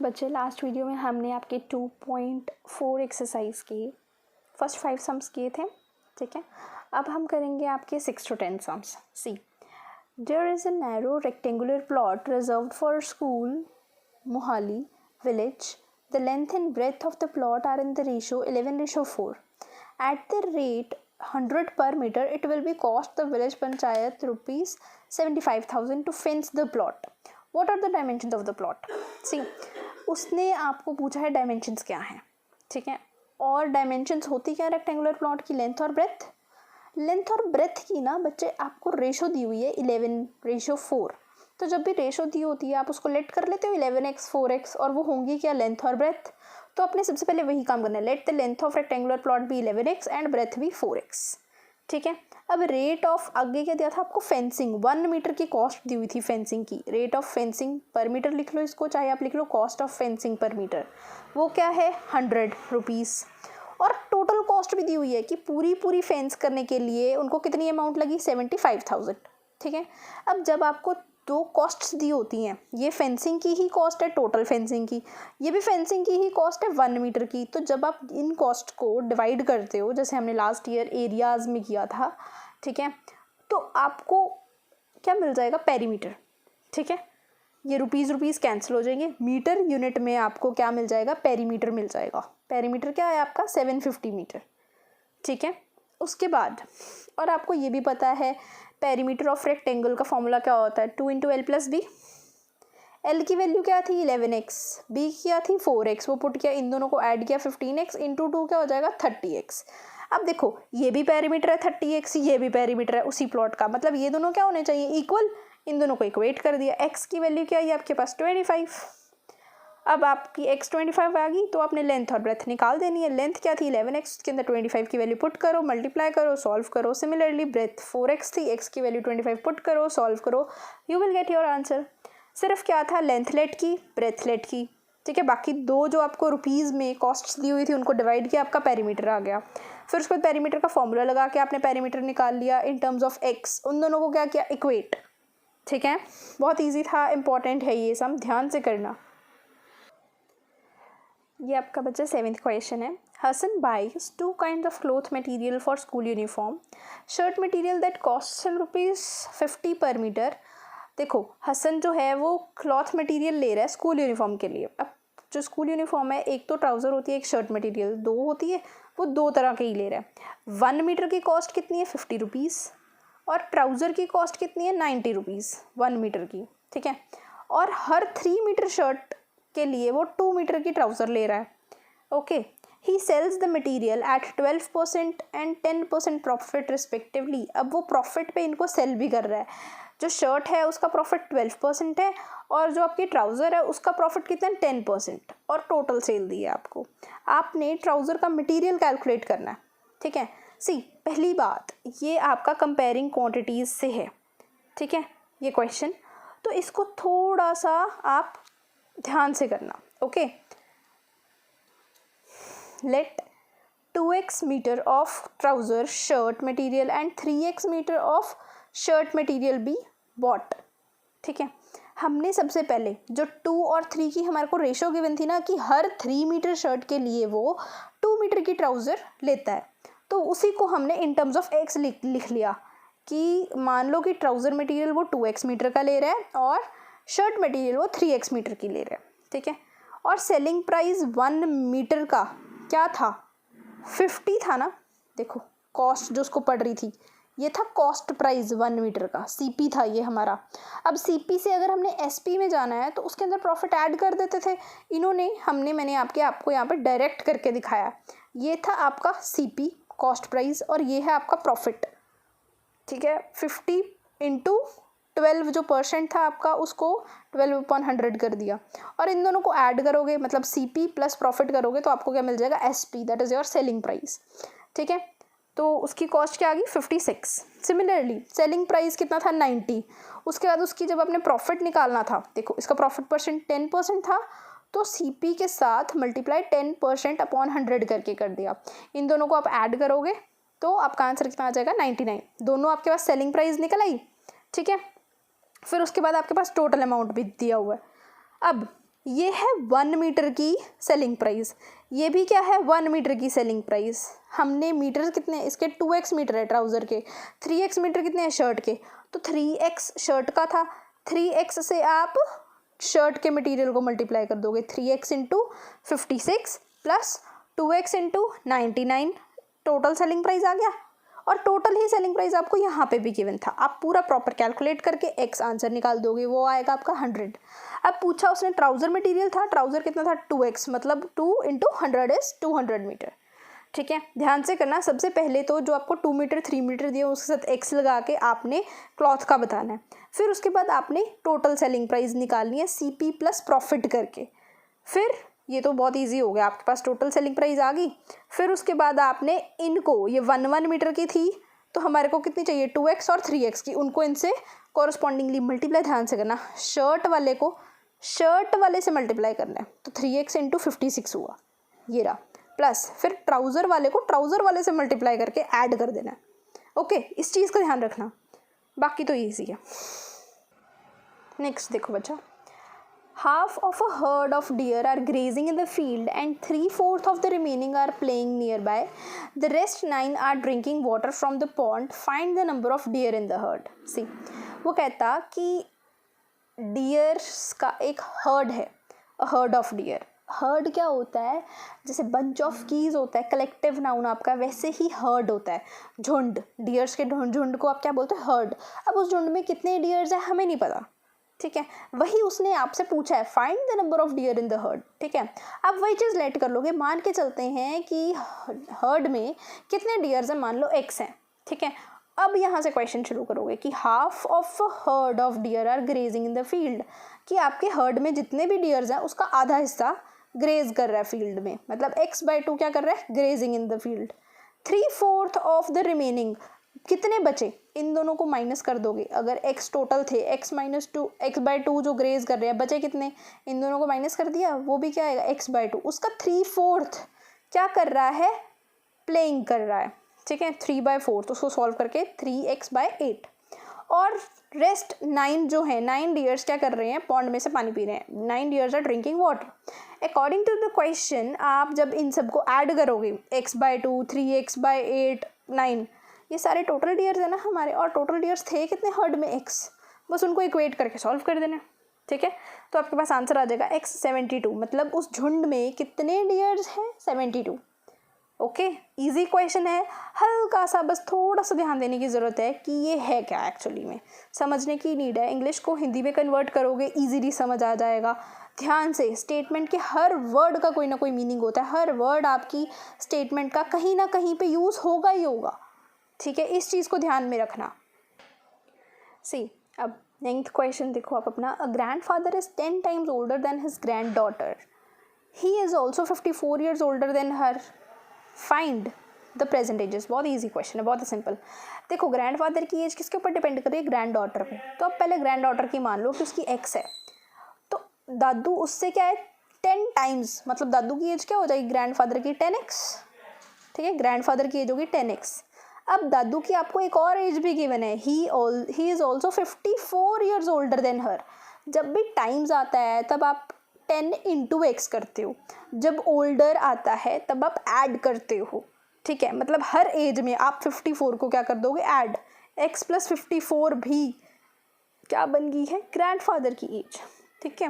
बच्चे last video में हमने आपके 2.4 एक्सरसाइज की फर्स्ट 5 सम्स किए थे, ठीक है। अब हम करेंगे आपके 6 to 10 sums. See, there is a narrow rectangular plot reserved for school Mohali village. The length and breadth of the plot are in the ratio 11:4. At the rate 100 per meter, it will be cost the village panchayat rupees 75,000 to fence the plot. What are the dimensions of the plot? See, उसने आपको पूछा है dimensions क्या हैं, ठीक है। और dimensions होती क्या रेक्टेंगुलर प्लॉट की? लेंथ और ब्रेथ। लेंथ और ब्रेथ की ना बच्चे आपको रेशो दी हुई है 11:4। तो जब भी रेशो दी होती है आप उसको लेट कर लेते हो 11x 4x, और वो होंगी क्या? लेंथ और ब्रेथ। तो आपने सबसे पहले वही काम करना है, let the length of rectangular plot भी 11x एंड ब्रेथ भी 4x, ठीक है। अब रेट ऑफ आगे क्या दिया था आपको? फेंसिंग। 1 मीटर की कॉस्ट दी हुई थी फेंसिंग की। रेट ऑफ फेंसिंग पर मीटर लिख लो इसको, चाहे आप लिख लो कॉस्ट ऑफ फेंसिंग पर मीटर, वो क्या है? 100 रुपीज़। और टोटल कॉस्ट भी दी हुई है कि पूरी फेंस करने के लिए उनको कितनी अमाउंट लगी? 75,000, ठीक है। अब जब आपको दो कॉस्ट्स दी होती हैं, ये फेंसिंग की ही कॉस्ट है, टोटल फेंसिंग की, ये भी फेंसिंग की ही कॉस्ट है 1 मीटर की। तो जब आप इन कॉस्ट को डिवाइड करते हो, जैसे हमने लास्ट ईयर एरियाज़ में किया था, ठीक है, तो आपको क्या मिल जाएगा? पेरीमीटर, ठीक है। ये रुपीज़ कैंसिल हो जाएंगे, मीटर यूनिट में आपको क्या मिल जाएगा? पेरीमीटर मिल जाएगा। पेरीमीटर क्या है आपका? 750 मीटर, ठीक है। उसके बाद और आपको ये भी पता है पेरीमीटर ऑफ रेक्टेंगल का फॉर्मूला क्या होता है? 2 × L + B। L की वैल्यू क्या थी? 11x, B की क्या थी? 4x। वो पुट किया, इन दोनों को ऐड किया, 15x × 2 क्या हो जाएगा? 30x। अब देखो ये भी पेरीमीटर है 30x, ये भी पेरीमीटर है उसी प्लॉट का, मतलब ये दोनों क्या होने चाहिए? इक्वल। इन दोनों को इक्वेट कर दिया। x की वैल्यू क्या है आपके पास? 25। अब आपकी x 25 आ गई तो आपने लेंथ और ब्रेथ निकाल देनी है। लेंथ क्या थी? 11x, उसके अंदर 25 की वैल्यू पुट करो, मल्टीप्लाई करो, सॉल्व करो। सिमिलरली ब्रेथ 4x थी, x की वैल्यू 25 पुट करो, सॉल्व करो, you will get your answer. सिर्फ क्या था? लेंथ लेट की, ब्रेथ लेट की, ठीक है। बाकी दो जो आपको रुपीज़ में कॉस्ट्स दी हुई थी उनको डिवाइड किया, आपका पेरीमीटर आ गया। फिर उसके बाद पेरीमीटर का फॉर्मूला लगा के आपने पेरीमीटर निकाल लिया इन टर्म्स ऑफ x। उन दोनों को क्या किया? इक्वेट, ठीक है। बहुत ईजी था, इंपॉर्टेंट है ये सम, ध्यान से करना। ये आपका बच्चा 7th क्वेश्चन है। Hasan buys 2 kinds of cloth material for school uniform. Shirt material that costs him ₹50 per meter. देखो हसन जो है वो क्लॉथ मटेरियल ले रहा है स्कूल यूनिफॉर्म के लिए। अब जो स्कूल यूनिफॉर्म है, एक तो ट्राउज़र होती है, एक शर्ट मटेरियल, 2 होती है, वो 2 तरह के ही ले रहा है। 1 मीटर की कॉस्ट कितनी है? 50 रुपीज़। और ट्राउज़र की कॉस्ट कितनी है? 90 रुपीज़ 1 मीटर की, ठीक है। और हर 3 मीटर शर्ट के लिए वो 2 मीटर की ट्राउज़र ले रहा है, okay. He sells the material at 12% and 10% profit respectively. अब वो प्रॉफिट पे इनको सेल भी कर रहा है। जो शर्ट है उसका प्रॉफिट 12% है, और जो आपकी ट्राउज़र है उसका प्रॉफिट कितना है? 10%, और टोटल सेल दी है आपको। आपने ट्राउज़र का मटीरियल कैलकुलेट करना है, ठीक है। सी, पहली बात ये आपका कंपेयरिंग क्वांटिटीज़ से है, ठीक है, ये क्वेश्चन। तो इसको थोड़ा सा आप ध्यान से करना, okay. Let 2x metre of trouser shirt material and 3x metre of shirt material be bought, ठीक है। हमने सबसे पहले जो 2 और 3 की हमारे को रेशो गिवन थी ना, कि हर 3 मीटर शर्ट के लिए वो 2 मीटर की ट्राउज़र लेता है, तो उसी को हमने इन टर्म्स ऑफ x लिख लिया कि मान लो कि ट्राउज़र मटेरियल वो 2x मीटर का ले रहा है और शर्ट मटेरियल वो 3x मीटर की ले रहा है, ठीक है। और सेलिंग प्राइस 1 मीटर का क्या था? 50 था ना। देखो कॉस्ट जो उसको पड़ रही थी, ये था कॉस्ट प्राइस 1 मीटर का, सीपी था ये हमारा। अब सीपी से अगर हमने एसपी में जाना है तो उसके अंदर प्रॉफिट ऐड कर देते थे इन्होंने, मैंने आपको यहाँ पे डायरेक्ट करके दिखाया। ये था आपका सीपी कॉस्ट प्राइस, और ये है आपका प्रॉफिट, ठीक है। 50 × 12 जो % था आपका, उसको 12/100 कर दिया, और इन दोनों को ऐड करोगे, मतलब सीपी प्लस प्रॉफिट करोगे, तो आपको क्या मिल जाएगा? SP, that is your selling price, ठीक है। तो उसकी कॉस्ट क्या आ गई? 56। सिमिलरली सेलिंग प्राइस कितना था? 90। उसके बाद उसकी जब आपने प्रॉफिट निकालना था, देखो इसका प्रॉफिट % 10% था, तो सीपी के साथ मल्टीप्लाई 10%/100 करके कर दिया। इन दोनों को आप ऐड करोगे तो आपका आंसर कितना आ जाएगा? 99। दोनों आपके पास सेलिंग प्राइस निकल आई, ठीक है। फिर उसके बाद आपके पास टोटल अमाउंट भी दिया हुआ है। अब ये है 1 मीटर की सेलिंग प्राइस, ये भी क्या है 1 मीटर की सेलिंग प्राइस। हमने मीटर कितने इसके 2x मीटर है ट्राउज़र के, 3x मीटर कितने हैं शर्ट के, तो 3x शर्ट का था, 3x से आप शर्ट के मटेरियल को मल्टीप्लाई कर दोगे, 3x into 56 plus 2x into 99, total selling price आ गया। और टोटल ही सेलिंग प्राइस आपको यहाँ पे भी गिवन था, आप पूरा प्रॉपर कैलकुलेट करके x आंसर निकाल दोगे, वो आएगा आपका 100। अब पूछा उसने ट्राउज़र मटेरियल था, ट्राउज़र कितना था 2x, मतलब 2 इंटू 100 इज 200 मीटर। ठीक है, ध्यान से करना, सबसे पहले तो जो आपको 2 मीटर 3 मीटर दिया उसके साथ x लगा के आपने क्लॉथ का बताना है, फिर उसके बाद आपने टोटल सेलिंग प्राइस निकालनी है CP प्लस प्रॉफिट करके। फिर ये तो बहुत इजी हो गया, आपके पास टोटल सेलिंग प्राइस आ गई। फिर उसके बाद आपने इनको, ये 1 मीटर की थी तो हमारे को कितनी चाहिए 2x और 3x की, उनको इनसे कॉरस्पॉन्डिंगली मल्टीप्लाई, ध्यान से करना, शर्ट वाले को शर्ट वाले से मल्टीप्लाई करना है, तो 3x इंटू 56 हुआ, ये रहा, प्लस फिर ट्राउज़र वाले को ट्राउज़र वाले से मल्टीप्लाई करके ऐड कर देना है। ओके, इस चीज़ का ध्यान रखना, बाकी तो ईजी है। नेक्स्ट देखो बच्चा, half of a herd of deer are grazing in the field and 3/4 of the remaining are playing nearby. The rest 9 are drinking water from the pond. Find the number of deer in the herd. See, वो कहता कि dears का एक heard है, heard of dear. Heard क्या होता है, जैसे बंच ऑफ कीज होता है कलेक्टिव नाउन आपका, वैसे ही हर्ड होता है झुंड, डियर्स के झुंड को आप क्या बोलते हैं हर्ड। अब उस झुंड में कितने डियर्स हैं हमें नहीं पता, ठीक है, वही उसने आपसे पूछा है, find the number of dear in the heard. ठीक है, आप वही चीज़ लेट कर लोगे, मान के चलते हैं कि हर्ड में कितने डियर्स हैं, मान लो x हैं। ठीक है, अब यहाँ से क्वेश्चन शुरू करोगे कि half of herd of deer are grazing in the field, कि आपके हर्ड में जितने भी डियर्स हैं उसका आधा हिस्सा ग्रेज कर रहा है फील्ड में, मतलब x/2 क्या कर रहा है, grazing in the field. 3/4 of the remaining, कितने बचे, इन दोनों को माइनस कर दोगे, अगर x टोटल थे, x-2 x/2 जो ग्रेज कर रहे हैं, बचे कितने, इन दोनों को माइनस कर दिया, वो भी क्या आएगा x/2, उसका 3/4 क्या कर रहा है, प्लेइंग कर रहा है। ठीक है, 3/4 तो उसको सॉल्व करके 3x/8, और रेस्ट 9 जो है, 9 डियर्स क्या कर रहे हैं, पॉन्ड में से पानी पी रहे हैं, 9 deers are drinking water. According to the question, आप जब इन सबको ऐड करोगे x/2 3x/8 9, ये सारे टोटल डियर्स है ना हमारे, और टोटल डियर्स थे कितने हर्ड में x, बस उनको इक्वेट करके सॉल्व कर देना। ठीक है, तो आपके पास आंसर आ जाएगा x 72, मतलब उस झुंड में कितने डियर्स हैं 72। ओके, इजी क्वेश्चन है, हल्का सा बस थोड़ा सा ध्यान देने की ज़रूरत है कि ये है क्या एक्चुअली में, समझने की नीड है। इंग्लिश को हिंदी में कन्वर्ट करोगे इजीली समझ आ जाएगा। ध्यान से, स्टेटमेंट के हर वर्ड का कोई ना कोई मीनिंग होता है, हर वर्ड आपकी स्टेटमेंट का कहीं ना कहीं पे यूज़ होगा ही होगा। ठीक है, इस चीज़ को ध्यान में रखना। सी, अब 9th क्वेश्चन देखो आप अपना, a grand father is 10 times older than his grand daughter, he is also 54 years older than her, find the present ages. बहुत ईजी क्वेश्चन है, बहुत सिंपल। देखो, ग्रैंड फादर की एज किसके ऊपर डिपेंड कर रही है, ग्रैंड डॉटर पे, तो अब पहले ग्रैंड डॉटर की मान लो कि उसकी x है, तो दादू उससे क्या है 10 टाइम्स, मतलब दादू की एज क्या हो जाएगी ग्रैंड फादर की 10x। ठीक है, ग्रैंड फादर की एज होगी 10x। अब दादू की आपको एक और एज भी गिवन है, he is also 54 years older than her. जब भी टाइम्स आता है तब आप 10 इंटू एक्स करते हो, जब ओल्डर आता है तब आप ऐड करते हो। ठीक है, मतलब हर एज में आप 54 को क्या कर दोगे, ऐड, x + 54 भी क्या बन गई है, ग्रैंडफादर की एज। ठीक है,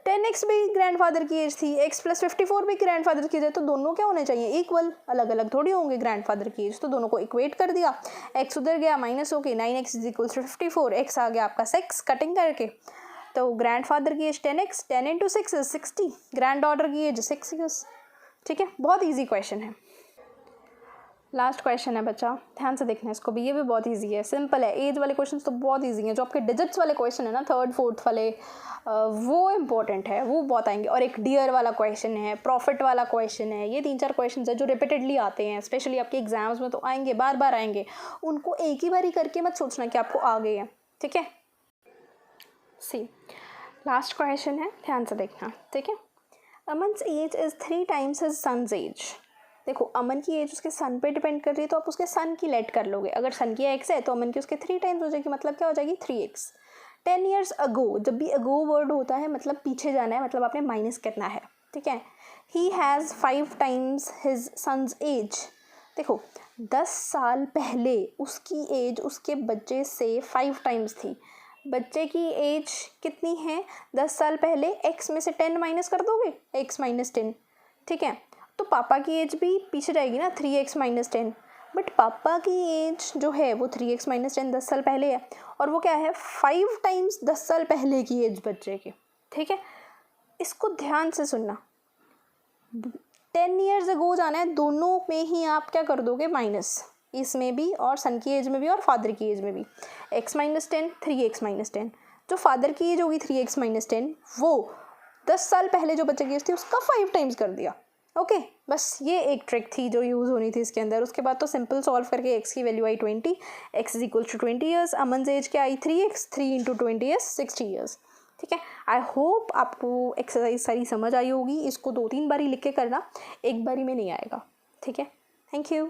10x भी ग्रैंडफादर की एज थी, x + 54 भी ग्रैंडफादर की एज है, तो दोनों क्या होने चाहिए, इक्वल, अलग अलग थोड़ी होंगे ग्रैंडफादर की एज, तो दोनों को इक्वेट कर दिया, x उधर गया माइनस होके 9x = 54, x आ गया आपका 6 कटिंग करके, तो ग्रैंडफादर की एज 10x, 10 × 6 = 60, ग्रैंड डॉटर की एज 6 ईयर्स। ठीक है, बहुत ईजी क्वेश्चन है। लास्ट क्वेश्चन है बच्चा, ध्यान से देखना इसको भी, ये भी बहुत इजी है, सिंपल है। एज वाले क्वेश्चन तो बहुत इजी हैं, जो आपके डिजिट्स वाले क्वेश्चन है ना, 3rd 4th वाले, वो इंपॉर्टेंट है, वो बहुत आएंगे। और एक डियर वाला क्वेश्चन है, प्रॉफिट वाला क्वेश्चन है, ये 3-4 क्वेश्चन है जो रिपीटेडली आते हैं, स्पेशली आपके एग्जाम्स में तो आएंगे, बार बार आएंगे। उनको एक ही बारी करके मत सोचना कि आपको आ गए हैं। ठीक है, सी लास्ट क्वेश्चन है, ध्यान से देखना। ठीक है, Aman's age is 3 times his son's age. देखो, अमन की एज उसके सन पे डिपेंड कर रही है, तो आप उसके सन की लेट कर लोगे। अगर सन की x है तो अमन की उसके 3 टाइम्स हो जाएगी, मतलब क्या हो जाएगी 3x। 10 years ago, जब भी ago वर्ड होता है मतलब पीछे जाना है, मतलब आपने माइनस करना है, ठीक है। He has 5 times his son's age. देखो 10 साल पहले उसकी एज उसके बच्चे से 5 टाइम्स थी। बच्चे की एज कितनी है 10 साल पहले? x में से 10 माइनस कर दोगे, x माइनस 10, ठीक है। तो पापा की एज भी पीछे जाएगी ना, 3x माइनस 10, बट पापा की एज जो है वो 3x माइनस 10 10 साल पहले है, और वो क्या है 5 टाइम्स 10 साल पहले की एज बच्चे की, ठीक है। इसको ध्यान से सुनना, 10 ईयर्स अगो जाना है, दोनों में ही आप क्या कर दोगे माइनस, इसमें भी और सन की एज में भी और फादर की एज में भी। x माइनस 10 3x माइनस 10, जो फादर की एज होगी 3x माइनस 10 वो 10 साल पहले जो बच्चे की एज थी उसका 5 टाइम्स कर दिया। ओके, बस ये एक ट्रिक थी जो यूज़ होनी थी इसके अंदर। उसके बाद तो सिंपल सॉल्व करके x की वैल्यू आई 20, x is equal to 20 years, Aman age क्या आई 3x, 3 इंटू 20 इज 60 ईयर्स, ठीक है। आई होप आपको एक्सरसाइज सारी समझ आई होगी। इसको 2-3 बारी लिख के करना, एक बारी में नहीं आएगा, ठीक है। Thank you.